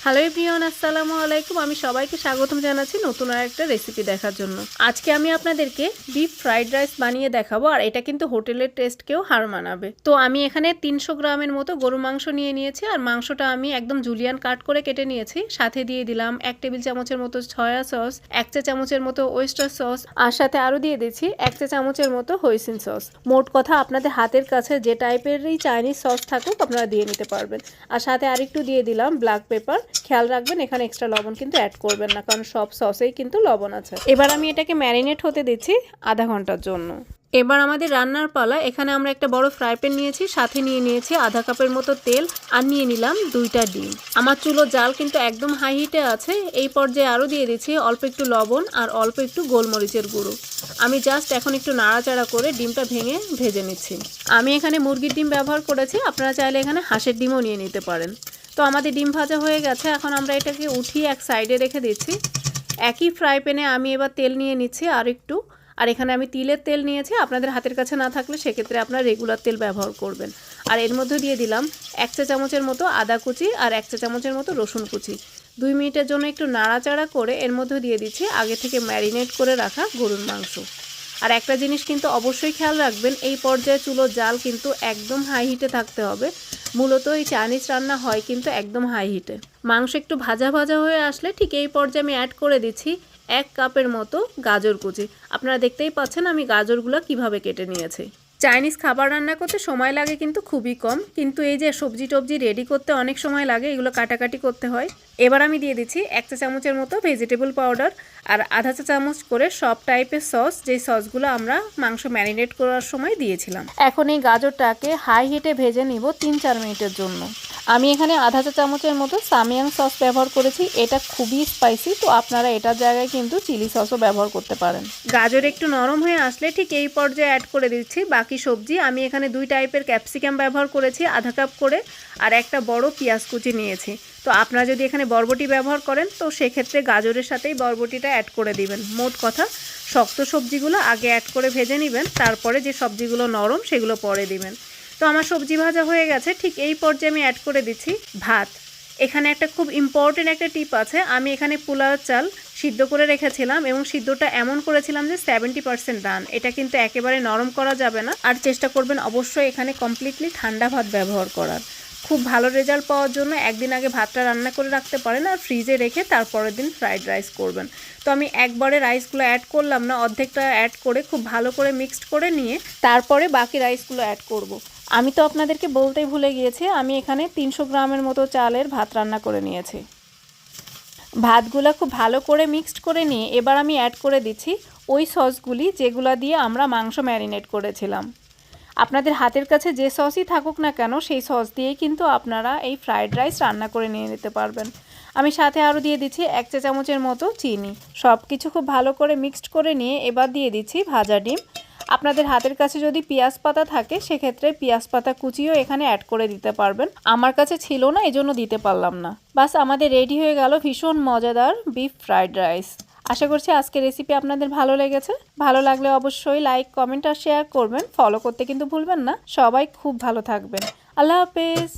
Hello everyone, আসসালামু আলাইকুম। আমি সবাইকে স্বাগতম জানাচ্ছি নতুন আরেকটা রেসিপি দেখার জন্য। আজকে আমি আপনাদেরকে বিফ ফ্রাইড রাইস বানিয়ে দেখাবো, আর এটা কিন্তু হোটেলের টেস্টকেও হার মানাবে। তো আমি এখানে 300 গ্রামের মতো গরু মাংস নিয়ে নিয়েছি, আর মাংসটা আমি একদম জুলিয়ান কাট করে কেটে নিয়েছি। সাথে দিয়ে দিলাম 1 টেবিল চামচের মতো সয়া সস, 1 চা চামচের মতো ওয়েস্টার সস, আর সাথে আরও দিয়ে দিচ্ছি 1 চা চামচের মতো হোইসিন সস। মোট কথা আপনাদের হাতের কাছে যে টাইপেরই চাইনিজ সস থাকুক আপনারা দিয়ে নিতে পারবেন। আর সাথে আরেকটু দিয়ে দিলাম ব্ল্যাক পেপার। খেয়াল রাখবেন এখানে এক্সট্রা লবণ কিন্তু অ্যাড করবেন না, কারণ সব সসেই কিন্তু লবণ আছে। এবার আমি এটাকে ম্যারিনেট হতে দিচ্ছি আধা ঘন্টার জন্য। এবার আমাদের রান্নার পালা। এখানে আমরা একটা বড় ফ্রাই প্যান নিয়েছি, সাথে নিয়ে নিয়েছি আধা কাপের মতো তেল, আর নিয়ে নিলাম 2টা ডিম। আমার চুলোর জাল কিন্তু একদম হাই হিটে আছে। এই পর্যায়ে আরও দিয়ে দিচ্ছি অল্প একটু লবণ আর অল্প একটু গোলমরিচের গুঁড়ো। আমি জাস্ট এখন একটু নাড়াচাড়া করে ডিমটা ভেঙে ভেজে নিচ্ছি। আমি এখানে মুরগির ডিম ব্যবহার করেছি, আপনারা চাইলে এখানে হাঁসের ডিমও নিয়ে নিতে পারেন। তো আমাদের ডিম ভাজা হয়ে গেছে, এখন আমরা এটাকে উঠিয়ে এক সাইডে রেখে দিচ্ছি। একই ফ্রাই প্যানে আমি এবার তেল নিয়ে নিচ্ছি আর একটু, আর এখানে আমি তিলের তেল নিয়েছি। আপনাদের হাতের কাছে না থাকলে সেক্ষেত্রে আপনারা রেগুলার তেল ব্যবহার করবেন। আর এর মধ্যে দিয়ে দিলাম 1 চা চামচের মতো আদা কুচি আর 1 চা চামচের মতো রসুন কুচি। 2 মিনিটের জন্য একটু নাড়াচাড়া করে এর মধ্যে দিয়ে দিচ্ছি আগে থেকে ম্যারিনেট করে রাখা গরুর মাংস। আর একটা জিনিস কিন্তু অবশ্যই খেয়াল রাখবেন, এই পর্যায়ে চুলোর জাল কিন্তু একদম হাই হিটে থাকতে হবে। মূলত এই চাইনিজ রান্না হয় কিন্তু একদম হাই হিটে। মাংস একটু ভাজা ভাজা হয়ে আসলে ঠিক এই পর্যায়ে আমি অ্যাড করে দিচ্ছি 1 কাপের মতো গাজর কুচি। আপনারা দেখতেই পাচ্ছেন আমি গাজরগুলো কিভাবে কেটে নিয়েছি। চাইনিজ খাবার রান্না করতে সময় লাগে কিন্তু খুবই কম, কিন্তু এই যে সবজি টবজি রেডি করতে অনেক সময় লাগে, এগুলো কাটাকাটি করতে হয়। এবার আমি দিয়ে দিচ্ছি 1 চা চামচের মতো ভেজিটেবল পাউডার আর আধা চা চামচ করে সব টাইপের সস, যেই সসগুলো আমরা মাংস ম্যারিনেট করার সময় দিয়েছিলাম। এখন এই গাজরটাকে হাই হিটে ভেজে নিব 3-4 মিনিটের জন্য। আমি এখানে আধা চা চামচের মতো সামিয়াং সস ব্যবহার করেছি। এটা খুবই স্পাইসি, তো আপনারা এটার জায়গায় কিন্তু চিলি সসও ব্যবহার করতে পারেন। গাজর একটু নরম হয়ে আসলে ঠিক এই পর্যায়ে অ্যাড করে দিচ্ছি বাকি সবজি। আমি এখানে 2 টাইপের ক্যাপসিকাম ব্যবহার করেছি আধা কাপ করে, আর একটা বড় পেঁয়াজ কুচি নিয়েছি। তো আপনারা যদি এখানে বরবটি ব্যবহার করেন তো সেক্ষেত্রে গাজরের সাথেই বরবটিটা অ্যাড করে দিবেন। মোট কথা শক্ত সবজিগুলো আগে অ্যাড করে ভেজে নেবেন, তারপরে যে সবজিগুলো নরম সেগুলো পরে দিবেন। তো আমার সবজি ভাজা হয়ে গেছে, ঠিক এই পর্যায়ে আমি অ্যাড করে দিচ্ছি ভাত। এখানে একটা খুব ইম্পর্টেন্ট একটা টিপ আছে। আমি এখানে পোলাও চাল সিদ্ধ করে রেখেছিলাম এবং সিদ্ধটা এমন করেছিলাম যে 70% ডান। এটা কিন্তু একেবারে নরম করা যাবে না, আর চেষ্টা করবেন অবশ্যই এখানে কমপ্লিটলি ঠান্ডা ভাত ব্যবহার করার। খুব ভালো রেজাল্ট পাওয়ার জন্য একদিন আগে ভাতটা রান্না করে রাখতে পারেন আর ফ্রিজে রেখে তারপরের দিন ফ্রাইড রাইস করবেন। তো আমি একবারে রাইসগুলো অ্যাড করলাম না, অর্ধেকটা অ্যাড করে খুব ভালো করে মিক্সড করে নিয়ে তারপরে বাকি রাইসগুলো অ্যাড করব। আমি তো আপনাদেরকে বলতেই ভুলে গিয়েছি, আমি এখানে 300 গ্রামের মতো চালের ভাত রান্না করে নিয়েছি। ভাতগুলো খুব ভালো করে মিক্সড করে নিয়ে এবার আমি অ্যাড করে দিচ্ছি ওই সসগুলি যেগুলো দিয়ে আমরা মাংস ম্যারিনেট করেছিলাম। আপনাদের হাতের কাছে যে সসই থাকুক না কেন সেই সস দিয়েই কিন্তু আপনারা এই ফ্রাইড রাইস রান্না করে নিয়ে নিতে পারবেন। আমি সাথে আরও দিয়ে দিচ্ছি 1 চা চামচের মতো চিনি। সব কিছু খুব ভালো করে মিক্সড করে নিয়ে এবার দিয়ে দিচ্ছি ভাজা ডিম। আপনাদের হাতের কাছে যদি পেঁয়াজ পাতা থাকে সেক্ষেত্রে পেঁয়াজ পাতা কুচিও এখানে অ্যাড করে দিতে পারবেন। আমার কাছে ছিল না, এজন্য দিতে পারলাম না। বাস আমাদের রেডি হয়ে গেল ভীষণ মজাদার বিফ ফ্রাইড রাইস। আশা করছি আজকের রেসিপি আপনাদের ভালো লেগেছে। ভালো লাগলে অবশ্যই লাইক, কমেন্ট আর শেয়ার করবেন। ফলো করতে কিন্তু ভুলবেন না। সবাই খুব ভালো থাকবেন। আল্লাহ হাফেজ।